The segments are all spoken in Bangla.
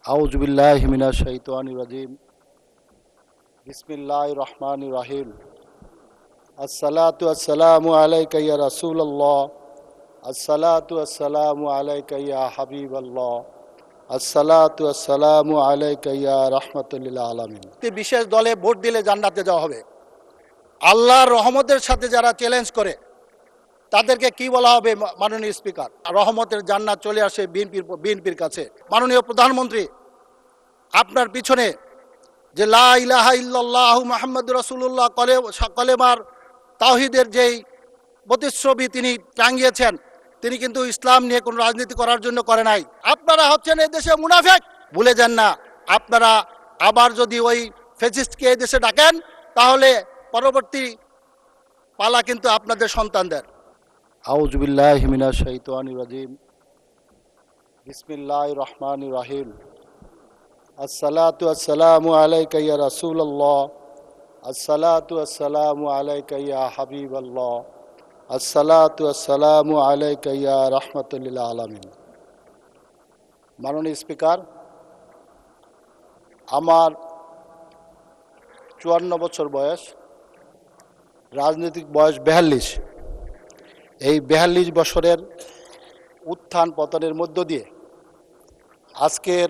আউযু বিল্লাহি মিনাশ শাইতানির রাজিম। বিসমিল্লাহির রহমানির রহিম। আসসালাতু আসসালামু আলাইকা ইয়া রাসূলুল্লাহ। আসসালাতু আসসালামু আলাইকা ইয়া হাবিবাল্লাহ। আসসালাতু আসসালামু আলাইকা ইয়া রাহমাতুল লিল আলামিন। বিশেষ দলে ভোট দিলে জান্নাতে যাওয়া হবে। আল্লাহর রহমতের সাথে যারা চ্যালেঞ্জ করে তাদেরকে কি বলা হবে? মাননীয় স্পিকার, রহমতের জান্নাত চলে আসে বিএনপির কাছে। মাননীয় প্রধানমন্ত্রী, আপনার পিছনে যে লা ইলাহা ইল্লাল্লাহু মুহাম্মাদুর রাসূলুল্লাহ কলেমার তাওহীদের যেই প্রতিচ্ছবি তিনি টাঙ্গিয়েছেন, তিনি কিন্তু ইসলাম নিয়ে কোনো রাজনীতি করার জন্য করে নাই। আপনারা হচ্ছেন এই দেশে মুনাফিক, ভুলে যান না। আপনারা আবার যদি ওই ফ্যাসিস্টকে এই দেশে ডাকেন, তাহলে পরবর্তী পালা কিন্তু আপনাদের সন্তানদের। আউযু বিল্লাহি মিনাশ শাইতানির রাজিম। বিসমিল্লাহির রহমানির রহিম। আসসালাতু আসসালামু আলাইকা ইয়া রাসূলুল্লাহ। আসসালাতু আসসালামু আলাইকা ইয়া হাবিবাল্লাহ। আসসালাতু আসসালামু আলাইকা ইয়া রাহমাতুল লিল আলামিন। মাননীয় স্পিকার, আমার 54 বছর বয়স, রাজনৈতিক বয়স 42। এই 42 বছরের উত্থান পতনের মধ্য দিয়ে আজকের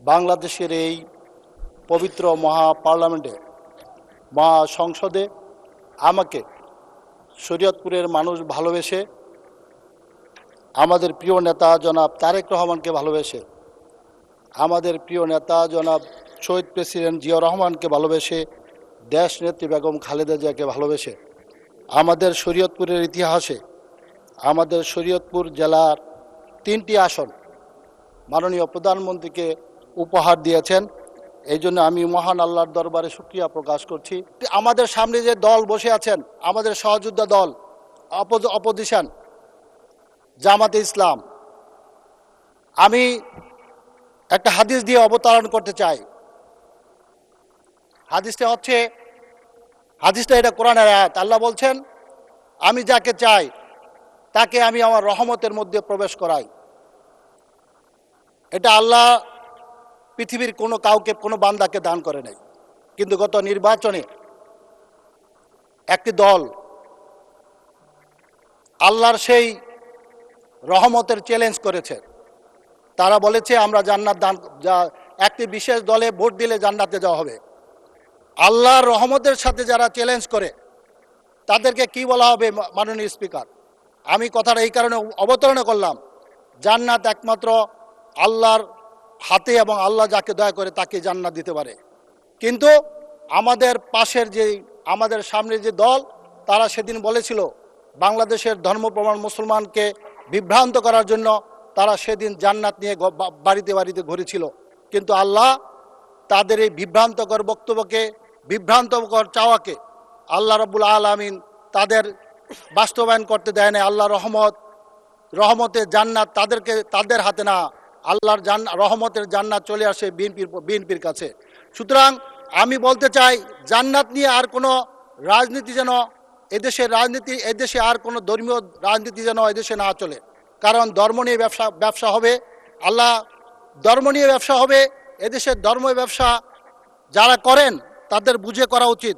বাংলাদেশের এই পবিত্র মহা পার্লামেন্টে, মহা সংসদে আমাকে শরীয়তপুরের মানুষ ভালোবেসে, আমাদের প্রিয় নেতা জনাব তারেক রহমানকে ভালোবেসে, আমাদের প্রিয় নেতা জনাব শহীদ প্রেসিডেন্ট জিয়াউর রহমানকে ভালোবেসে, দেশ নেত্রী বেগম খালেদা জিয়াকে ভালোবেসে আমাদের শরীয়তপুরের ইতিহাসে আমাদের শরীয়তপুর জেলার 3টি আসন মাননীয় প্রধানমন্ত্রীকে উপহার দিয়েছেন। এই জন্য আমি মহান আল্লাহর দরবারে শুকরিয়া প্রকাশ করছি। আমাদের সামনে যে দল বসে আছেন, আমাদের সহযোদ্ধা দল অপোজিশন জামাতে ইসলাম, আমি একটা হাদিস দিয়ে অবতারণ করতে চাই। হাদিসটা এটা কোরআনের আয়াত। আল্লাহ বলছেন, আমি যাকে চাই তাকে আমি আমার রহমতের মধ্যে প্রবেশ করাই। এটা আল্লাহ পৃথিবীর কোনো কাউকে, কোনো বান্দাকে দান করে নাই। কিন্তু গত নির্বাচনে একটি দল আল্লাহর সেই রহমতের চ্যালেঞ্জ করেছে। তারা বলেছে আমরা জান্নাত দান, একটি বিশেষ দলে ভোট দিলে জান্নাতে যাওয়া হবে। আল্লাহর রহমতের সাথে যারা চ্যালেঞ্জ করে তাদেরকে কি বলা হবে? মাননীয় স্পিকার, আমি কথাটা এই কারণে অবতারণা করলাম, জান্নাত একমাত্র আল্লাহর হাতে এবং আল্লাহ যাকে দয়া করে তাকে জান্নাত দিতে পারে। কিন্তু আমাদের পাশের আমাদের সামনে যে দল, তারা সেদিন বলেছিল বাংলাদেশের ধর্মপ্রমাণ মুসলমানকে বিভ্রান্ত করার জন্য তারা সেদিন জান্নাত নিয়ে বাড়িতে বাড়িতে ঘুরেছিল। কিন্তু আল্লাহ তাদের এই বিভ্রান্তকর বক্তব্যকে, বিভ্রান্তকর চাওয়াকে আল্লাহ রাব্বুল আলামিন তাদের বাস্তবায়ন করতে দেয় না। আল্লাহ রহমতের জান্নাত তাদের হাতে না, আল্লাহর রহমতের জান্নাত চলে আসে বিএনপির কাছে। সুতরাং আমি বলতে চাই, জান্নাত নিয়ে আর কোনো রাজনীতি যেন এদেশে আর কোনো ধর্মীয় রাজনীতি যেন এদেশে না চলে। কারণ ধর্ম নিয়ে ব্যবসা হবে, ধর্ম নিয়ে ব্যবসা হবে। এদেশের ধর্ম ব্যবসা যারা করেন তাদের বুঝে করা উচিত।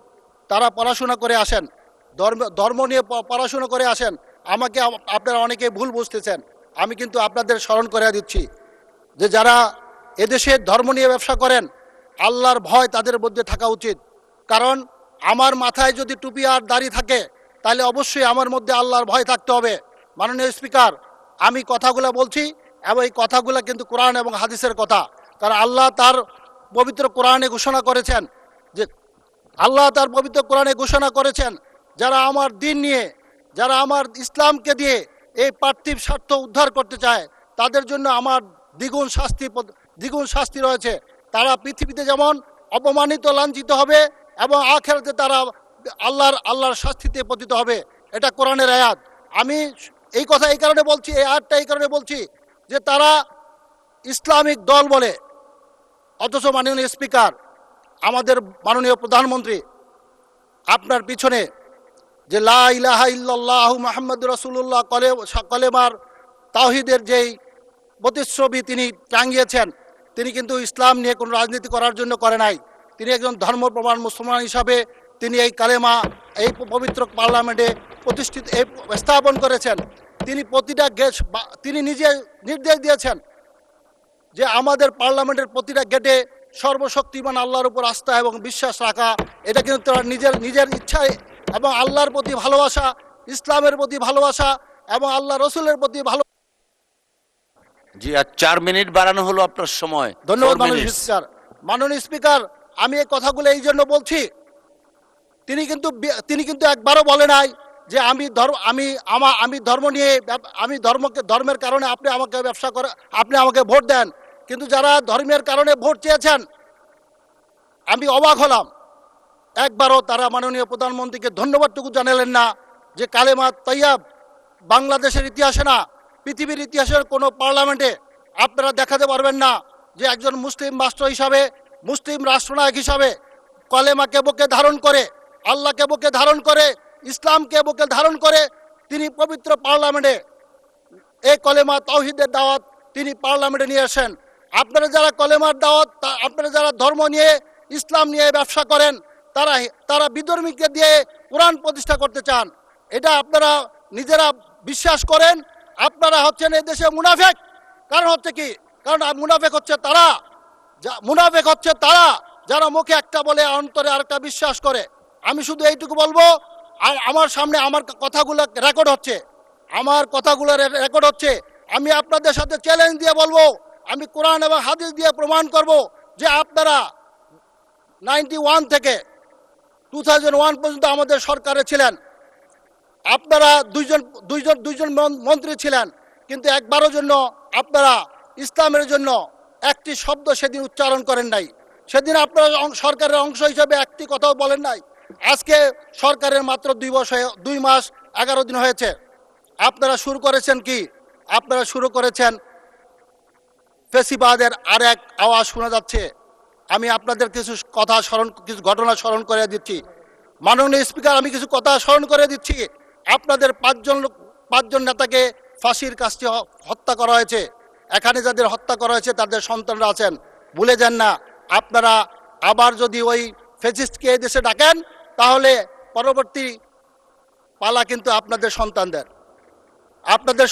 তারা পড়াশোনা করে আসেন, ধর্ম নিয়ে পড়াশোনা করে আসেন। আমাকে আপনারা অনেকে ভুল বুঝতেছেন, আমি কিন্তু আপনাদের স্মরণ করে দিচ্ছি যে যারা এদেশে ধর্ম নিয়ে ব্যবসা করেন, আল্লাহর ভয় তাদের মধ্যে থাকা উচিত। কারণ আমার মাথায় যদি টুপি আর দাড়ি থাকে, তাহলে অবশ্যই আমার মধ্যে আল্লাহর ভয় থাকতে হবে। মাননীয় স্পিকার, আমি কথাগুলো বলছি এবং এই কথাগুলো কিন্তু কোরআন এবং হাদিসের কথা। কারণ আল্লাহ তার পবিত্র কোরআনে ঘোষণা করেছেন, যারা আমার দিন নিয়ে, যারা আমার ইসলামকে দিয়ে এই পার্থিব স্বার্থ উদ্ধার করতে চায়, তাদের জন্য আমার দ্বিগুণ শাস্তি রয়েছে। তারা পৃথিবীতে যেমন অপমানিত, লাঞ্ছিত হবে এবং আখিরাতে তারা আল্লাহর শাস্তিতে পতিত হবে। এটা কোরআনের আয়াত। আমি এই কথা এই কারণে বলছি, এই আয়াতটা এই কারণে বলছি যে তারা ইসলামিক দল বলে, অথচ মাননীয় স্পিকার, আমাদের মাননীয় প্রধানমন্ত্রী, আপনার পিছনে যে লা ইলাহা ইল্লাল্লাহু মুহাম্মাদুর রাসূলুল্লাহ কলেমার তাওহীদের যেই প্রতিচ্ছবি তিনি টাঙ্গিয়েছেন, তিনি কিন্তু ইসলাম নিয়ে কোনো রাজনীতি করার জন্য করে নাই। তিনি একজন ধর্মপ্রমাণ মুসলমান হিসাবে তিনি এই কালেমা এই পবিত্র পার্লামেন্টে প্রতিষ্ঠিত স্থাপন করেছেন। তিনি প্রতিটা তিনি নিজে নির্দেশ দিয়েছেন যে আমাদের পার্লামেন্টের প্রতিটা গেটে সর্বশক্তিমান আল্লাহর উপর আস্থা এবং বিশ্বাস রাখা, এটা কিন্তু তার নিজের ইচ্ছায় এবং আল্লাহর প্রতি ভালোবাসা, ইসলামের প্রতি ভালোবাসা এবং আল্লাহ রসুলের প্রতি ভালো। জি, আর 4 মিনিট বাড়ানো হলো আপনার সময়। ধন্যবাদ মাননীয় স্পিকার। মাননীয় স্পিকার, আমি এই কথাগুলো এই জন্য বলছি, তিনি কিন্তু একবারও বলে নাই যে আমি ধর্ম নিয়ে ধর্মের কারণে আপনি আমাকে ব্যবসা করে আপনি আমাকে ভোট দেন। কিন্তু যারা ধর্মের কারণে ভোট চেয়েছেন, আমি অবাক হলাম, একবারও তারা মাননীয় প্রধানমন্ত্রীকে ধন্যবাদটুকু জানালেন না যে কালেমা তৈয়ব বাংলাদেশের ইতিহাসে না, পৃথিবীর ইতিহাসের কোনো পার্লামেন্টে আপনারা দেখাতে পারবেন না যে একজন মুসলিম রাষ্ট্র হিসাবে, মুসলিম রাষ্ট্রনায়ক হিসাবে কলেমাকে বুকে ধারণ করে, আল্লাহকে বুকে ধারণ করে, ইসলামকে বুকে ধারণ করে তিনি পবিত্র পার্লামেন্টে এই কলেমা তাওহীদের দাওয়াত তিনি পার্লামেন্টে নিয়ে আসেন। আপনারা যারা কলেমার দাওয়াত, আপনারা যারা ধর্ম নিয়ে, ইসলাম নিয়ে ব্যবসা করেন, তারা বিধর্মীকে দিয়ে কোরআন প্রতিষ্ঠা করতে চান। এটা আপনারা নিজেরা বিশ্বাস করেন। আপনারা হচ্ছেন এই দেশে মুনাফেক। কারণ হচ্ছে কি? কারণ মুনাফেক হচ্ছে তারা যারা মুখে একটা বলে অন্তরে আরেকটা বিশ্বাস করে। আমি শুধু এইটুকু বলবো, আর আমার সামনে আমার কথাগুলো রেকর্ড হচ্ছে, আমি আপনাদের সাথে চ্যালেঞ্জ দিয়ে বলবো, আমি কোরআন এবং হাদিস দিয়ে প্রমাণ করব যে আপনারা 91 থেকে 2001 পর্যন্ত আমাদের সরকারে ছিলেন, আপনারা দুইজন মন্ত্রী ছিলেন, কিন্তু একবারের জন্য আপনারা ইসলামের জন্য একটি শব্দ সেদিন উচ্চারণ করেন নাই। সেদিন আপনারা সরকারের অংশ হিসেবে একটি কথাও বলেন নাই। আজকে সরকারের মাত্র 2 মাস 11 দিন হয়েছে। আপনারা শুরু করেছেন কি? আপনারা শুরু করেছেন ফেসিবাদের আর এক আওয়াজ শোনা যাচ্ছে। আমি আপনাদের কিছু ঘটনা স্মরণ করে দিচ্ছি। মাননীয় স্পিকার, আমি কিছু কথা স্মরণ করে দিচ্ছি। আপনাদের পাঁচজন নেতাকে ফাঁসির কাছে হত্যা করা হয়েছে। এখানে যাদের হত্যা করা হয়েছে তাদের সন্তানরা আছেন, ভুলে যান না। আপনারা আবার যদি ওই ফ্যাসিস্টকে এই দেশে ডাকেন, তাহলে পরবর্তী পালা কিন্তু আপনাদের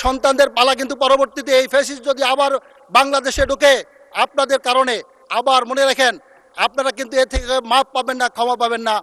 সন্তানদের পালা কিন্তু পরবর্তীতে এই ফ্যাসিস্ট যদি আবার বাংলাদেশে ঢুকে আপনাদের কারণে, আবার মনে রাখেন আপনারা কিন্তু এ থেকে মাপ পাবেন না, ক্ষমা পাবেন না।